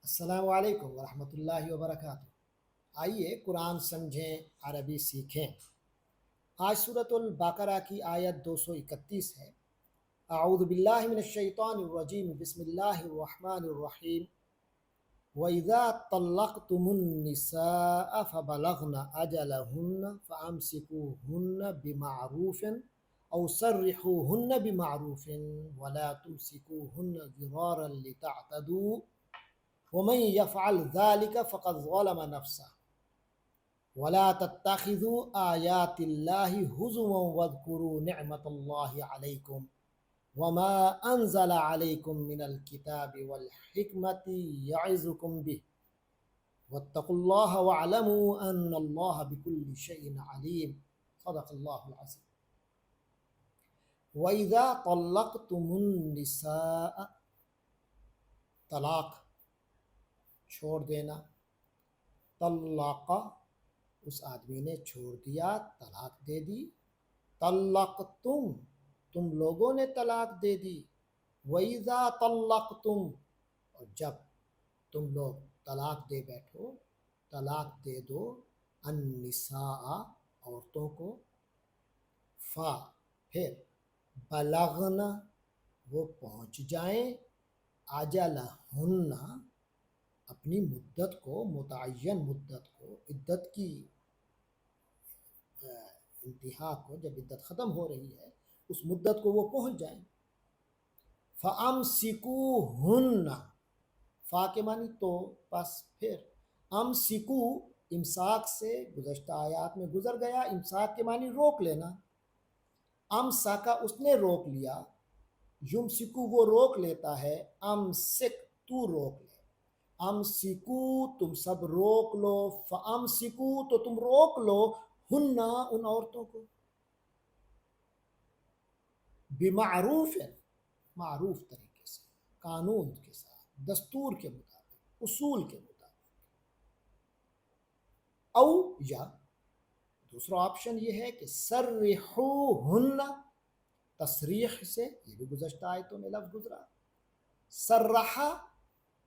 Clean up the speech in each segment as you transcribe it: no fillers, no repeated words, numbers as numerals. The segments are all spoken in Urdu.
السلام علیکم ورحمۃ اللہ وبرکاتہ۔ آئیے قرآن سمجھیں، عربی سیکھیں۔ آج سورۃ البقرہ کی آیت 231 ہے۔ اعوذ باللہ من الشیطان الرجیم، بسم اللہ الرحمن الرحیم۔ وَإِذَا طَلَّقْتُمُ النِّسَاءَ فَبَلَغْنَ أَجَلَهُنَّ فَأَمْسِكُوهُنَّ بِمَعْرُوفٍ أَوْ سَرِّحُوهُنَّ بِمَعْرُوفٍ وَلَا تُمْسِكُوهُنَّ ضِرَارًا لِتَعْتَدُوا وَمَن يَفْعَلْ ذَلِكَ فَقَدْ ظَلَمَ نَفْسَهُ وَلَا تَتَّخِذُوا آيَاتِ اللَّهِ هُزُوًا وَاذْكُرُوا نِعْمَةَ اللَّهِ عَلَيْكُمْ وَمَا أَنزَلَ عَلَيْكُم مِّنَ الْكِتَابِ وَالْحِكْمَةِ يَعِظُكُم بِهِ وَاتَّقُوا اللَّهَ وَاعْلَمُوا أَنَّ اللَّهَ بِكُلِّ شَيْءٍ عَلِيمٌ۔ صدق اللہ العظیم۔ وَإِذَا طَلَّقْتُمُ النِّسَاءَ، طلاق چھوڑ دینا۔ طلق، اس آدمی نے چھوڑ دیا، طلاق دے دی۔ طلقتم، تم لوگوں نے طلاق دے دی۔ وَإِذَا طَلَّقْتُمْ، اور جب تم لوگ طلاق دے بیٹھو، طلاق دے دو، النساء، عورتوں کو، فا، پھر بلغن، وہ پہنچ جائیں، اجلہن، اپنی مدت کو، متعین مدت کو، عدت کی انتہا کو، جب عدت ختم ہو رہی ہے اس مدت کو وہ پہنچ جائیں۔ فَأَمْسِكُوهُنَّ، فا کے معنی تو، پس پھر، امسکو، امساک سے گزشتہ آیات میں گزر گیا، امساک کے معنی روک لینا۔ امساکا، اس نے روک لیا، یمسکو، وہ روک لیتا ہے، امسک، تو روک لے، امسکو، تم سب روک لو، فامسکو، تو تم روک لو، ہننا، ان عورتوں کو، بمعروف، معروف طریقے سے، قانون کے ساتھ، دستور کے مطابق، اصول کے مطابق۔ او، یا دوسرا آپشن یہ ہے کہ سرحوہن، تصریح سے، یہ بھی گزشتہ آیتوں میں لفظ گزرا، سرحا،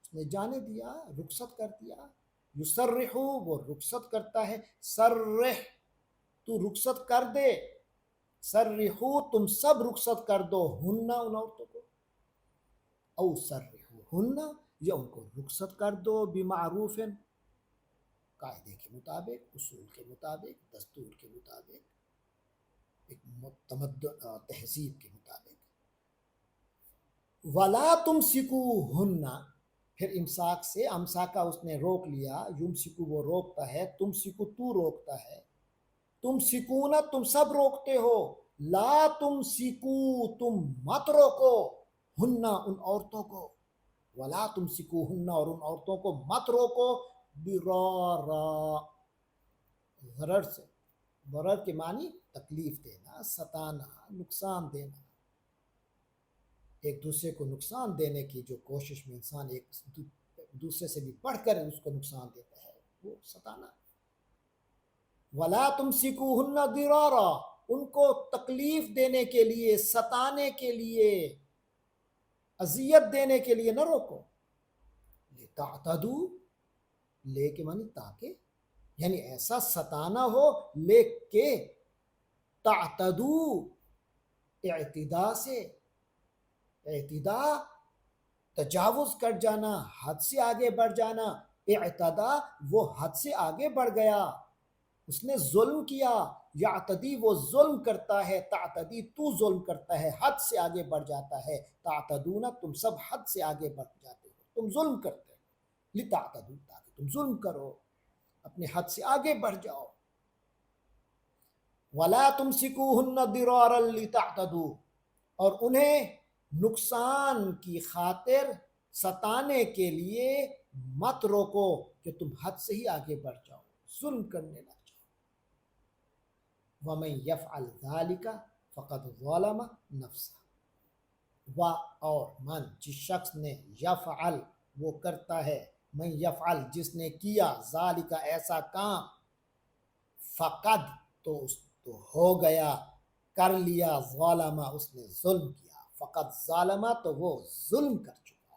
اس نے جانے دیا، رخصت کر دیا، یسرحو، وہ رخصت کرتا ہے، سرح، تو رخصت کر دے، سرحو، تم سب رخصت کر دو، ہننا، ان عورتوں کو، او سرحو ہننا، یا ان کو رخصت کر دو، بمعروف، قاعدے کے مطابق، اصول کے مطابق، دستور کے مطابق، ایک متمدن تہذیب کے مطابق۔ وَلَا تُمْسِكُوهُنَّ، پھر امساک سے، امساکا اس نے روک لیا، یمسکو وہ روکتا ہے، تمسکو تو روکتا ہے، تم سکون، تم سب روکتے ہو، لا تمسکو، تم مت روکو، ہننا، ان عورتوں کو، ولا تمسکوہن، اور ان عورتوں کو مت روکو، برارا، ضرر سے، ضرر کے معنی تکلیف دینا، ستانا، نقصان دینا، ایک دوسرے کو نقصان دینے کی جو کوشش میں انسان ایک دوسرے سے بھی بڑھ کر اس کو نقصان دیتا ہے، وہ ستانا۔ وَلَا تُمْسِكُوهُنَّ ضِرَارًا، ان کو تکلیف دینے کے لیے، ستانے کے لیے، اذیت دینے کے لیے نہ روکو۔ لِتَعْتَدُوا، لے کے معنی تاکہ، یعنی ایسا ستانا ہو لے کے، تعتدوا، اعتداء سے، اعتداء تجاوز کر جانا، حد سے آگے بڑھ جانا، اعتدا، وہ حد سے آگے بڑھ گیا، اس نے ظلم کیا، یعتدی، وہ ظلم کرتا ہے، تعتدی، تو ظلم کرتا ہے، حد سے آگے بڑھ جاتا ہے، تعتدون، تم سب حد سے آگے بڑھ جاتے ہو، تم ظلم کرتے ہو، لتعتدوا، تاکہ تم ظلم کرو، اپنے حد سے آگے بڑھ جاؤ۔ وَلَا تُمْسِكُوهُنَّ ضِرَارًا لِتَعْتَدُوا، اور انہیں نقصان کی خاطر، ستانے کے لیے مت روکو کہ تم حد سے ہی آگے بڑھ جاؤ، ظلم کرنے لگ جاؤ۔ وَمَن يَفْعَلْ ذَلِكَ فَقَدْ ظَلَمَ نَفْسَهُ، و، اور من، جس شخص نے، یفعل، وہ کرتا ہے، من یفعل، جس نے کیا، ذالک، ایسا کام، فقد، تو اس تو ہو گیا، کر لیا، ظالمہ، اس نے ظلم کیا، فقد ظالمہ، تو وہ ظلم کر چکا،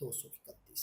231।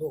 2,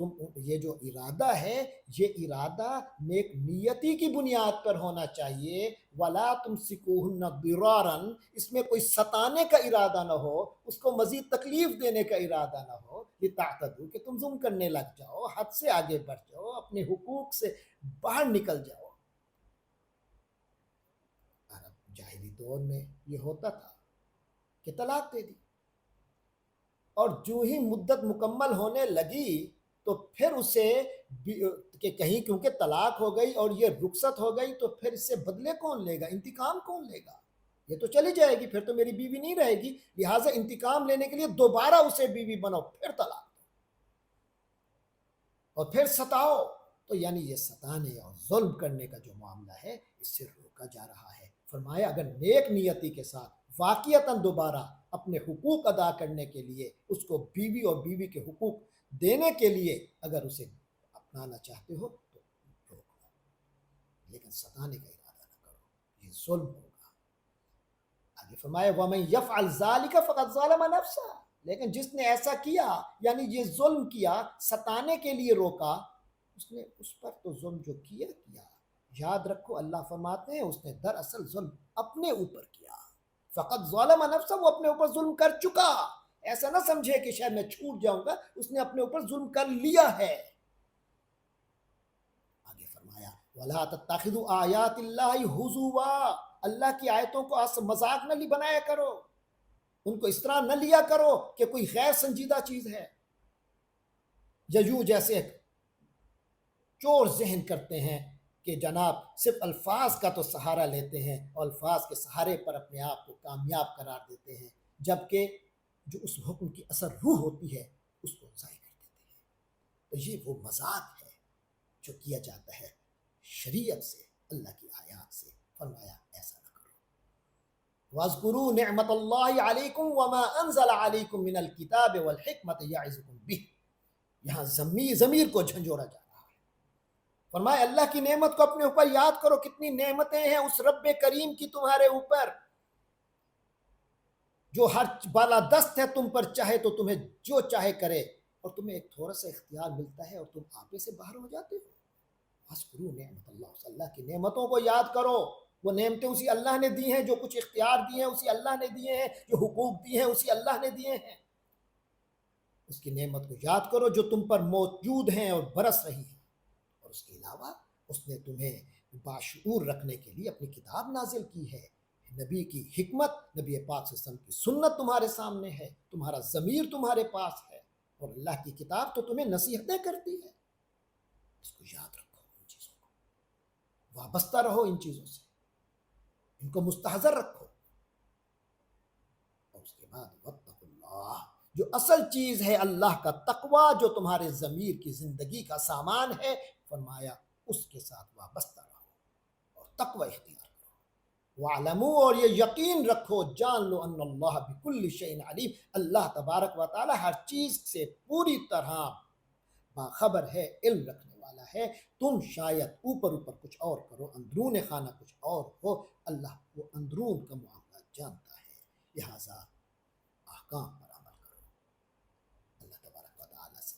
تم یہ جو ارادہ ہے یہ ارادہ نیک نیتی کی بنیاد پر ہونا چاہیے. ولا تمسکوہن ضرارا، اس میں کوئی ستانے کا ارادہ نہ ہو، اس کو مزید تکلیف دینے کا ارادہ نہ ہو. لتعتدوا کہ تم ظلم کرنے لگ جاؤ، حد سے آگے بڑھ جاؤ، اپنے حقوق سے باہر نکل جاؤ. جاہلی دور میں یہ ہوتا تھا کہ طلاق دے دی، اور جو ہی مدت مکمل ہونے لگی تو پھر اسے کہ کہیں کیونکہ طلاق ہو گئی اور یہ رخصت ہو گئی تو پھر اس سے بدلے کون لے گا، انتقام کون لے گا؟ یہ تو چلی جائے گی، پھر تو میری بیوی نہیں رہے گی، لہٰذا انتقام لینے کے لیے دوبارہ اسے بیوی بناؤ، پھر طلاق دو اور پھر ستاؤ. تو یعنی یہ ستانے اور ظلم کرنے کا جو معاملہ ہے اس سے روکا جا رہا ہے. فرمایا اگر نیک نیتی کے ساتھ واقعتاً دوبارہ اپنے حقوق ادا کرنے کے لیے، اس کو بیوی اور بیوی کے حقوق دینے کے لیے اگر اسے اپنانا چاہتے ہو تو روک لو، لیکن ستانے کا ارادہ نہ کرو، یہ ظلم ہوگا. آگے فرمایا وَمَن يَفْعَلْ ذَلِكَ فَقَدْ ظَلَمَ نَفْسَهُ، لیکن جس نے ایسا کیا یعنی یہ ظلم کیا، ستانے کے لیے روکا، اس نے اس پر تو ظلم جو کیا. یاد رکھو اللہ فرماتے ہیں اس نے دراصل ظلم اپنے اوپر کیا. فقط ظلم نفسہ، وہ اپنے اوپر ظلم کر چکا. ایسا نہ سمجھے کہ شاید میں چھوٹ جاؤں گا، اس نے اپنے اوپر ظلم کر لیا ہے. آگے فرمایا وَلَا تَتَّخِذُوا آیَاتِ اللَّهِ هُزُوًا، اللہ کی آیتوں کو مذاق نہ بنایا کرو، ان کو اس طرح نہ لیا کرو کہ کوئی غیر سنجیدہ چیز ہے. یوں جیسے چور ذہن کرتے ہیں کہ جناب صرف الفاظ کا تو سہارا لیتے ہیں اور الفاظ کے سہارے پر اپنے آپ کو کامیاب قرار دیتے ہیں، جبکہ جو اس حکم کی اثر روح ہوتی ہے اس کو ضائع کر دیتے ہیں. تو یہ وہ مذاق ہے جو کیا جاتا ہے شریعت سے، اللہ کی آیات سے. فرمایا ایسا نہ کرو. وَاذْكُرُوا نِعْمَةَ اللَّهِ عَلَيْكُمْ وَمَا أَنزَلَ عَلَيْكُمْ مِنَ الْكِتَابِ وَالْحِكْمَةِ يَعِظُكُمْ بِهِ. یہاں ضمیر کو جھنجھوڑا جا رہا ہے. فرمایا اللہ کی نعمت کو اپنے اوپر یاد کرو، کتنی نعمتیں ہیں اس رب کریم کی تمہارے اوپر، جو ہر بالادست ہے تم پر، چاہے تو تمہیں جو چاہے کرے، اور تمہیں ایک تھوڑا سا اختیار ملتا ہے اور تم آپے سے باہر ہو جاتے ہو. وَاذْكُرُوا نِعْمَةَ اللَّهِ، اللہ کی نعمتوں کو یاد کرو. وہ نعمتیں اسی اللہ نے دی ہیں، جو کچھ اختیار دیے ہیں اسی اللہ نے دیے ہیں، جو حقوق دیے ہیں اسی اللہ نے دیے ہیں. اس کی نعمت کو یاد کرو جو تم پر موجود ہیں اور برس رہی ہیں. اور اس کے علاوہ اس نے تمہیں باشعور رکھنے کے لیے اپنی کتاب نازل کی ہے، نبی کی حکمت، نبی پاک صلی اللہ علیہ وسلم کی سنت تمہارے سامنے ہے، تمہارا ضمیر تمہارے پاس ہے، اور اللہ کی کتاب تو تمہیں نصیحتیں کرتی ہے. اس کو یاد رکھو، ان چیزوں کو وابستہ رہو، ان چیزوں سے ان کو مستحضر رکھو. اور اس کے بعد واتقوا اللہ، جو اصل چیز ہے اللہ کا تقوی، جو تمہارے ضمیر کی زندگی کا سامان ہے، فرمایا اس کے ساتھ وابستہ رہو اور تقوی اختیار کرو. وَاعْلَمُوا، اور یہ یقین رکھو، جان لو، ان اللہ بکل شیء علیم، اللہ تبارک و تعالی ہر چیز سے پوری طرح باخبر ہے، علم رکھنے والا ہے. تم شاید اوپر اوپر کچھ اور کرو، اندرون خانہ کچھ اور ہو، اللہ وہ اندرون کا معاملہ جانتا ہے. لہذا احکام پر عمل کرو. اللہ تبارک و تعالی سے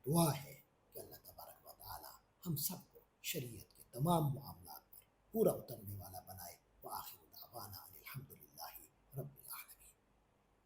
دعا ہے کہ اللہ تبارک و تعالی ہم سب کو شریعت کے تمام معاملات پر پورا اترنے والا